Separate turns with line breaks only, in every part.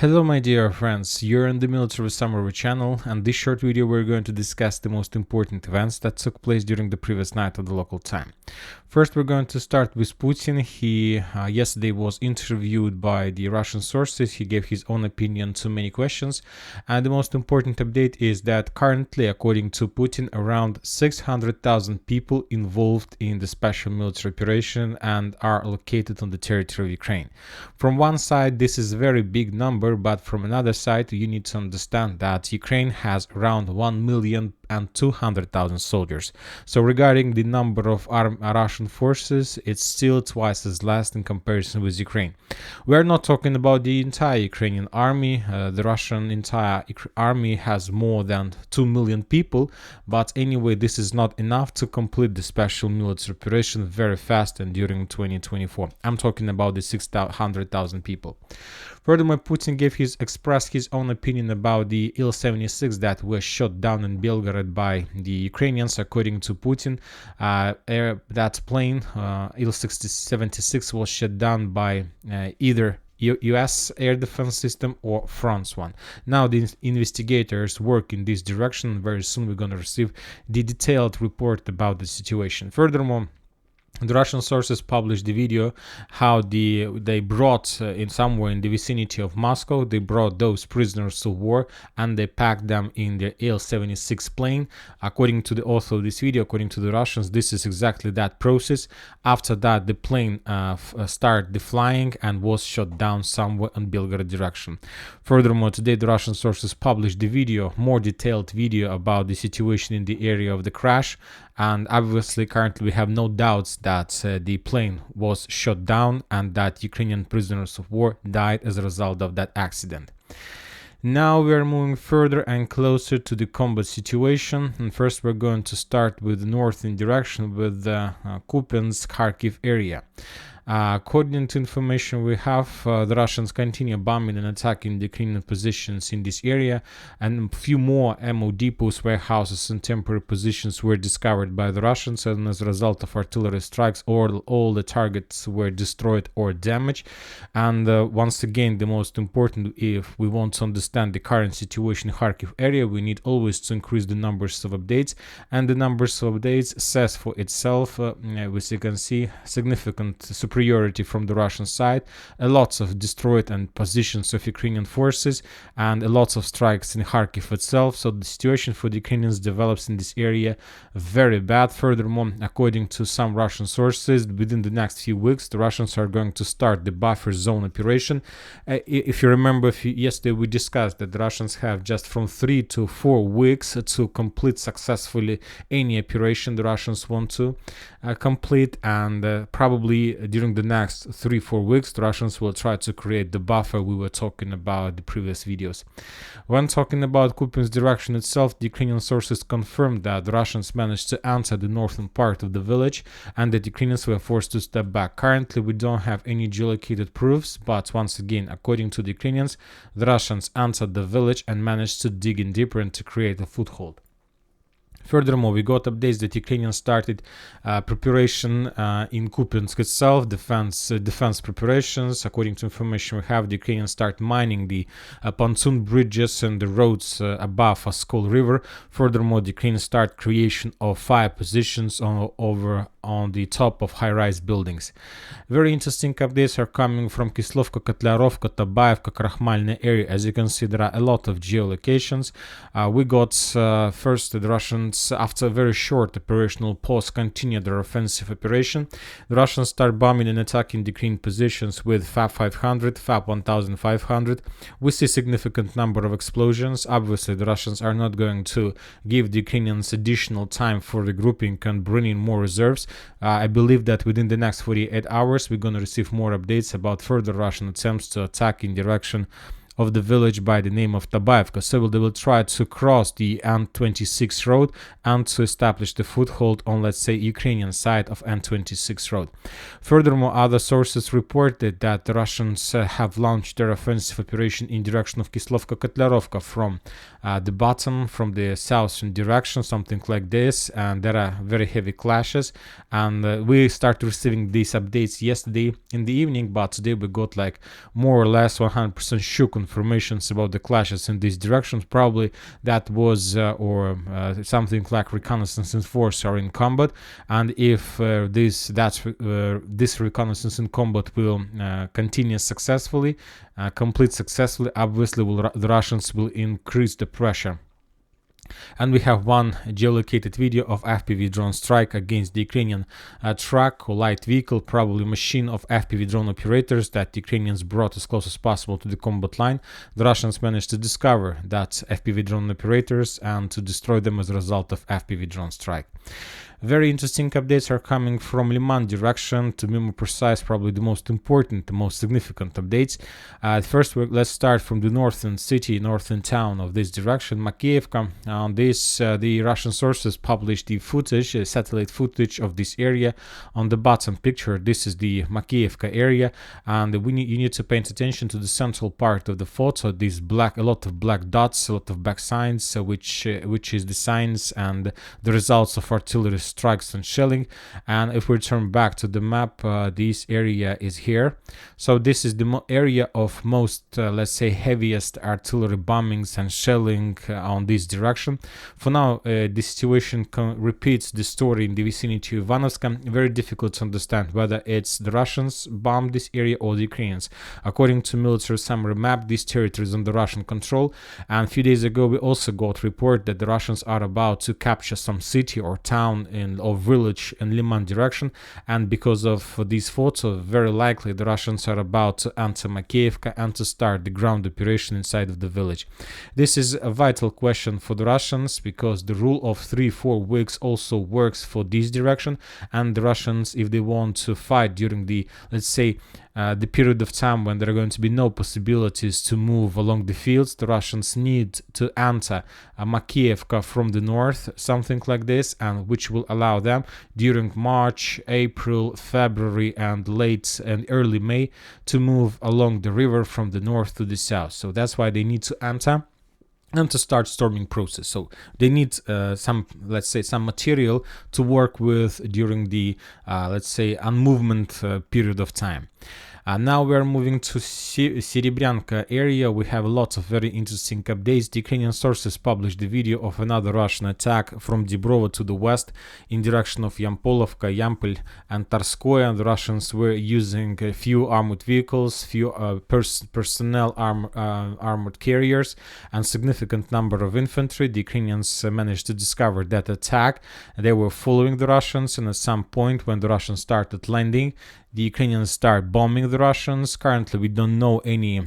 Hello my dear friends, you're in the Military Summary channel, and this short video we're going to discuss the most important events that took place during the previous night of the local time. First, we're going to start with Putin. He yesterday was interviewed by the Russian sources. He gave his own opinion to many questions, and the most important update is that currently, according to Putin, around 600,000 people involved in the special military operation and are located on the territory of Ukraine. From one side, this is a very big number, but from another side, you need to understand that Ukraine has around 1,200,000 soldiers. So regarding the number of Russian forces, it's still twice as less in comparison with Ukraine. We're not talking about the entire Ukrainian army. The Russian entire army has more than 2 million people, but anyway, this is not enough to complete the special military operation very fast and during 2024. I'm talking about the 600,000 people. Furthermore, Putin expressed his own opinion about the Il-76 that was shot down in Belgorod by the Ukrainians. According to Putin, that plane, Il-76, was shot down by either US air defense system or France one. Now the investigators work in this direction. Very soon we're going to receive the detailed report about the situation. Furthermore, the Russian sources published the video how they brought in somewhere in the vicinity of Moscow, they brought those prisoners of war and they packed them in the Il-76 plane. According to the author of this video, according to the Russians, this is exactly that process. After that, the plane started flying and was shot down somewhere in Belgorod direction. Furthermore, today the Russian sources published the video, more detailed video about the situation in the area of the crash. And obviously, currently, we have no doubts that the plane was shot down and that Ukrainian prisoners of war died as a result of that accident. Now we are moving further and closer to the combat situation. And first, we're going to start with the northern direction with the Kupiansk, Kharkiv area. According to information we have, the Russians continue bombing and attacking the Ukrainian positions in this area, and a few more ammo depots, warehouses, and temporary positions were discovered by the Russians, and as a result of artillery strikes, all the targets were destroyed or damaged. And once again, the most important, if we want to understand the current situation in Kharkiv area, we need always to increase the numbers of updates, and the numbers of updates says for itself, as you can see, significant superiority from the Russian side, a lots of destroyed and positions of Ukrainian forces, and a lots of strikes in Kharkiv itself. So the situation for the Ukrainians develops in this area very bad. Furthermore, according to some Russian sources, within the next few weeks, the Russians are going to start the buffer zone operation. If you remember, yesterday we discussed that the Russians have just from 3 to 4 weeks to complete successfully any operation the Russians want to complete, and probably during the next 3-4 weeks, the Russians will try to create the buffer we were talking about in the previous videos. When talking about Kupiansk direction itself, the Ukrainian sources confirmed that the Russians managed to enter the northern part of the village and that the Ukrainians were forced to step back. Currently, we don't have any geolocated proofs, but once again, according to the Ukrainians, the Russians entered the village and managed to dig in deeper and to create a foothold. Furthermore, we got updates that Ukrainians started preparation in Kupiansk itself, defense preparations. According to information we have, the Ukrainians start mining the pontoon bridges and the roads above Oskol River. Furthermore, the Ukrainians start creation of fire positions on the top of high-rise buildings. Very interesting updates are coming from Kislovka, Kotlarovka, Tabaevka, Krakhmalny area. As you can see, there are a lot of geolocations. We got first the Russians, after a very short operational pause, continue their offensive operation. The Russians start bombing and attacking the Ukrainian positions with FAB 500, FAB 1500. We see significant number of explosions. Obviously, the Russians are not going to give the Ukrainians additional time for regrouping and bringing more reserves. I believe that within the next 48 hours, we're going to receive more updates about further Russian attempts to attack in direction of the village by the name of Tabaevka. So they will try to cross the N26 road and to establish the foothold on, let's say, Ukrainian side of N26 road. Furthermore, other sources reported that the Russians have launched their offensive operation in direction of Kislovka-Kotlarovka from the bottom, from the southern direction, something like this, and there are very heavy clashes. And we started receiving these updates yesterday in the evening, but today we got like more or less 100% sure confirmation confirmations about the clashes in these directions. Probably that was something like reconnaissance and force are in combat, and if this reconnaissance in combat will continue successfully, complete successfully, obviously the Russians will increase the pressure. And we have one geolocated video of FPV drone strike against the Ukrainian truck or light vehicle, probably machine of FPV drone operators that the Ukrainians brought as close as possible to the combat line. The Russians managed to discover that FPV drone operators and to destroy them as a result of FPV drone strike. Very interesting updates are coming from Lan Direction. To be more precise, probably the most important, the most significant updates. First, let's start from the northern town of this direction, Makiivka. On this, the Russian sources published the footage, satellite footage of this area. On the bottom picture, this is the Makiivka area, and you need to pay attention to the central part of the photo. These a lot of black dots, a lot of black signs, which is the signs and the results of artillery strikes and shelling. And if we turn back to the map, this area is here. So this is the area of most, let's say, heaviest artillery bombings and shelling on this direction. For now, the situation repeats the story in the vicinity of Ivanovska. Very difficult to understand whether it's the Russians bombed this area or the Ukrainians. According to military summary map, this territory is under Russian control. And a few days ago, we also got report that the Russians are about to capture some city or town or village in Lan Direction, and because of this photo, very likely the Russians are about to enter Makiivka and to start the ground operation inside of the village. This is a vital question for the Russians because the rule of 3-4 weeks also works for this direction, and the Russians, if they want to fight during the, let's say, the period of time when there are going to be no possibilities to move along the fields, the Russians need to enter Makiivka from the north, something like this, and which will allow them during March, April, February, and late and early May to move along the river from the north to the south. So that's why they need to enter and to start storming process. So they need some material to work with during the unmovement period of time. Now we are moving to Serebryanka area. We have lots of very interesting updates. The Ukrainian sources published the video of another Russian attack from Dibrovo to the west in direction of Yampolovka, Yampol, and Tarskoye. The Russians were using a few armored vehicles, few personnel armored carriers, and significant number of infantry. The Ukrainians managed to discover that attack. They were following the Russians, and at some point when the Russians started landing, the Ukrainians start bombing the Russians. Currently, we don't know any,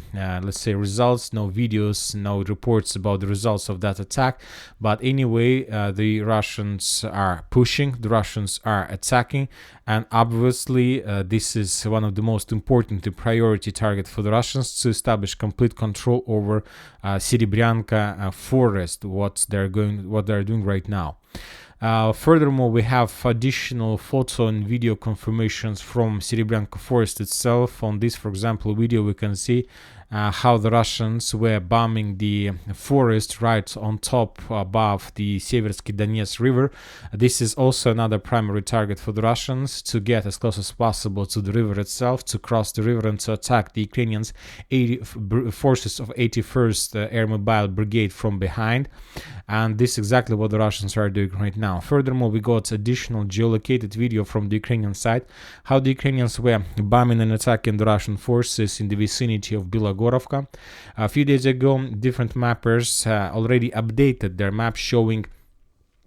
results, no videos, no reports about the results of that attack. But anyway, the Russians are pushing, the Russians are attacking, and obviously, this is one of the most important priority target for the Russians to establish complete control over Serebryanka forest, what they're doing right now. Furthermore, we have additional photo and video confirmations from Serebryanka forest itself. On this, for example, video, we can see how the Russians were bombing the forest right on top above the Siversk river. This is also another primary target for the Russians, to get as close as possible to the river itself, to cross the river and to attack the Ukrainians forces of 81st Air Mobile Brigade from behind. And this is exactly what the Russians are doing right now. Furthermore, we got additional geolocated video from the Ukrainian side, how the Ukrainians were bombing and attacking the Russian forces in the vicinity of Bilogorovka. A few days ago, different mappers already updated their map showing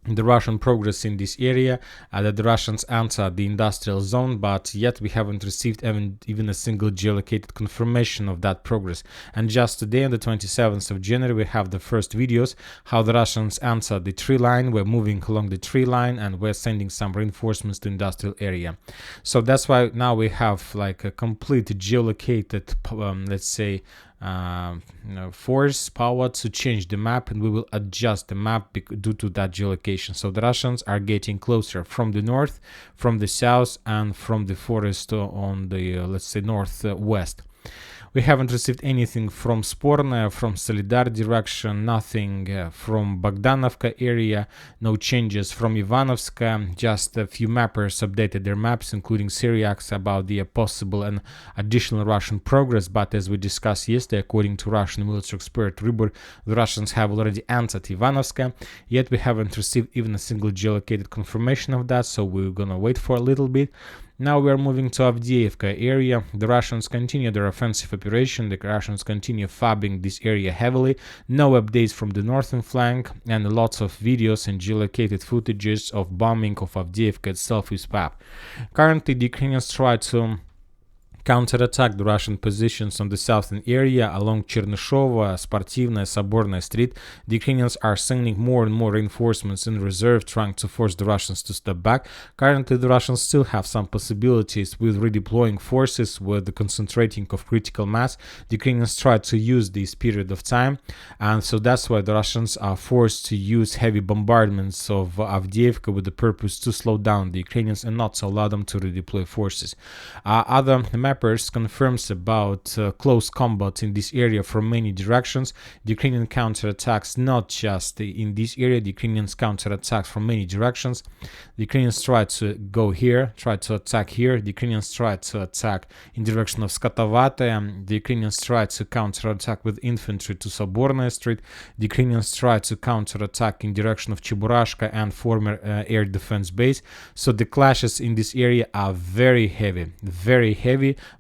the Russian progress in this area, that the Russians entered the industrial zone, but yet we haven't received even a single geolocated confirmation of that progress. And just today, on the 27th of January, we have the first videos how the Russians entered the tree line, we're moving along the tree line, and we're sending some reinforcements to industrial area. So that's why now we have like a complete geolocated, force power to change the map, and we will adjust the map due to that geolocation. So the Russians are getting closer from the north, from the south, and from the forest on the northwest. We haven't received anything from Sporne, from Solidar direction, nothing from Bogdanovka area, no changes from Ivanovska, just a few mappers updated their maps, including Syriacs, about the possible and additional Russian progress, but as we discussed yesterday, according to Russian military expert Rybur, the Russians have already entered Ivanovska, yet we haven't received even a single geolocated confirmation of that, so we're gonna wait for a little bit. Now we are moving to Avdiivka area. The Russians continue their offensive operation. The Russians continue fabbing this area heavily. No updates from the northern flank, and lots of videos and geolocated footages of bombing of Avdiivka itself with FAB. Currently, the Ukrainians try to counterattack the Russian positions on the southern area along Chernyshova, Sportivnaya, Sobornaya Street. The Ukrainians are sending more and more reinforcements in reserve, trying to force the Russians to step back. Currently, the Russians still have some possibilities with redeploying forces, with the concentrating of critical mass. The Ukrainians try to use this period of time, and so that's why the Russians are forced to use heavy bombardments of Avdiivka with the purpose to slow down the Ukrainians and not to allow them to redeploy forces. Other confirms about close combat in this area from many directions. The Ukrainian counterattacks not just in this area, the Ukrainians counterattack from many directions. The Ukrainians try to go here, try to attack here. The Ukrainians try to attack in direction of Skatovate. The Ukrainians try to counterattack with infantry to Sobornaya Street. The Ukrainians try to counterattack in direction of Cheburashka and former air defense base. So the clashes in this area are very heavy,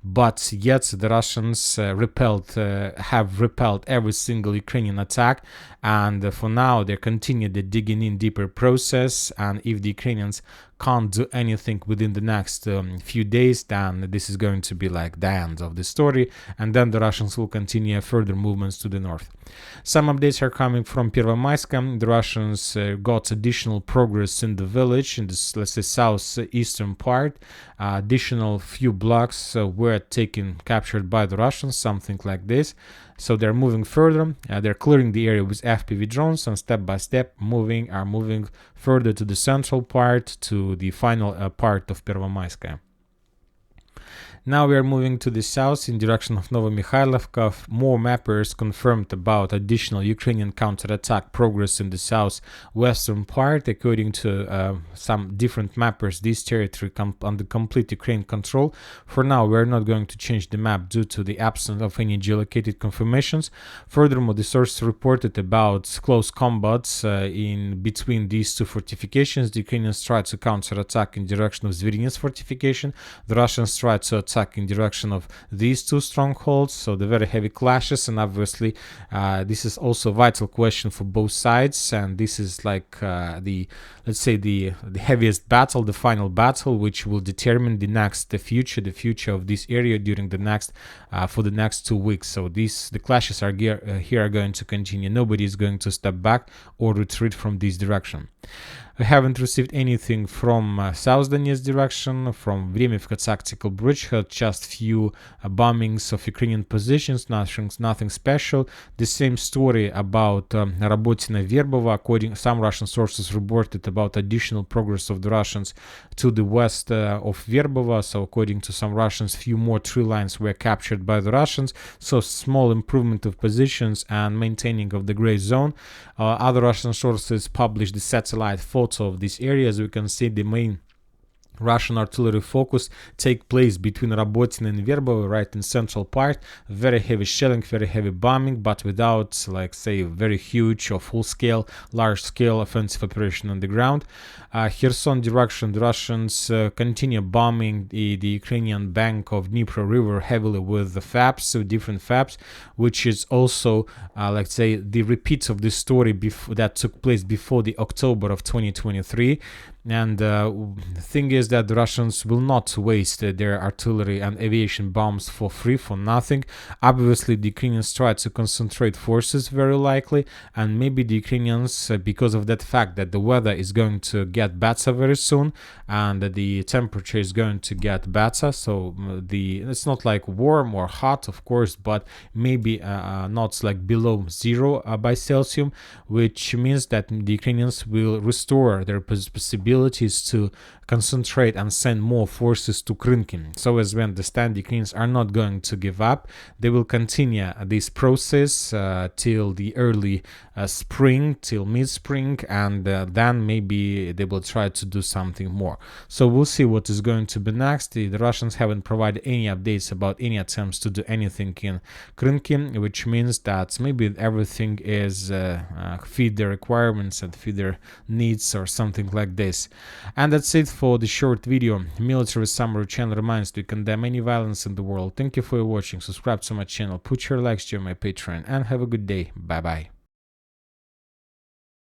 but yet the Russians have repelled every single Ukrainian attack, and for now they continue the digging in deeper process. And if the Ukrainians can't do anything within the next few days, then this is going to be like the end of the story, and then the Russians will continue further movements to the north. Some updates are coming from Pervomaiska. The Russians got additional progress in the village, in this, let's say, southeastern part. Additional few blocks were captured by the Russians, something like this. So they're moving further. They're clearing the area with FPV drones, and step by step moving further to the central part, to the final part of Pervomaiska. Now we are moving to the south in direction of Novomikhailovka. More mappers confirmed about additional Ukrainian counterattack progress in the southwestern part. According to some different mappers, this territory under complete Ukraine control. For now, we are not going to change the map due to the absence of any geolocated confirmations. Furthermore, the source reported about close combats in between these two fortifications. The Ukrainians tried to counterattack in direction of Zverinets fortification. The Russians tried to attack in direction of these two strongholds, so the very heavy clashes. And obviously this is also a vital question for both sides, and this is like the heaviest battle, the final battle, which will determine the future of this area during the next for the next 2 weeks. So the clashes are here are going to continue. Nobody is going to step back or retreat from this direction. We haven't received anything from South Donetsk direction, from Vremivka tactical bridgehead, just few bombings of Ukrainian positions, nothing special. The same story about Rabotina-Verbova. According some Russian sources reported about additional progress of the Russians to the west of Verbova. So according to some Russians, few more tree lines were captured by the Russians. So small improvement of positions and maintaining of the gray zone. Other Russian sources published the satellite photo of this area. As we can see, the main Russian artillery focus take place between Rabotina and Verbova, right in central part. Very heavy shelling, very heavy bombing, but without, like, say, very huge or full-scale, large-scale offensive operation on the ground. Kherson direction, the Russians continue bombing the Ukrainian bank of Dnipro River heavily with the FABs, so different FABs, which is also, like, say, the repeats of this story that took place before the October of 2023. And the thing is that the Russians will not waste their artillery and aviation bombs for free, for nothing. Obviously, the Ukrainians try to concentrate forces, very likely, and maybe the Ukrainians, because of that fact that the weather is going to get better very soon, and the temperature is going to get better, so it's not like warm or hot, of course, but maybe not like below 0 by Celsius, which means that the Ukrainians will restore their possibility to concentrate concentrate and send more forces to Krynki. So as we understand, Ukrainians are not going to give up. They will continue this process till the early spring, till mid-spring, and then maybe they will try to do something more. So we'll see what is going to be next. The Russians haven't provided any updates about any attempts to do anything in Krynki, which means that maybe everything is feed their requirements and feed their needs or something like this. And that's it for the short video. Military Summary channel reminds to condemn any violence in the world. Thank you for watching. Subscribe to my channel, put your likes to my Patreon, and have a good day. Bye bye.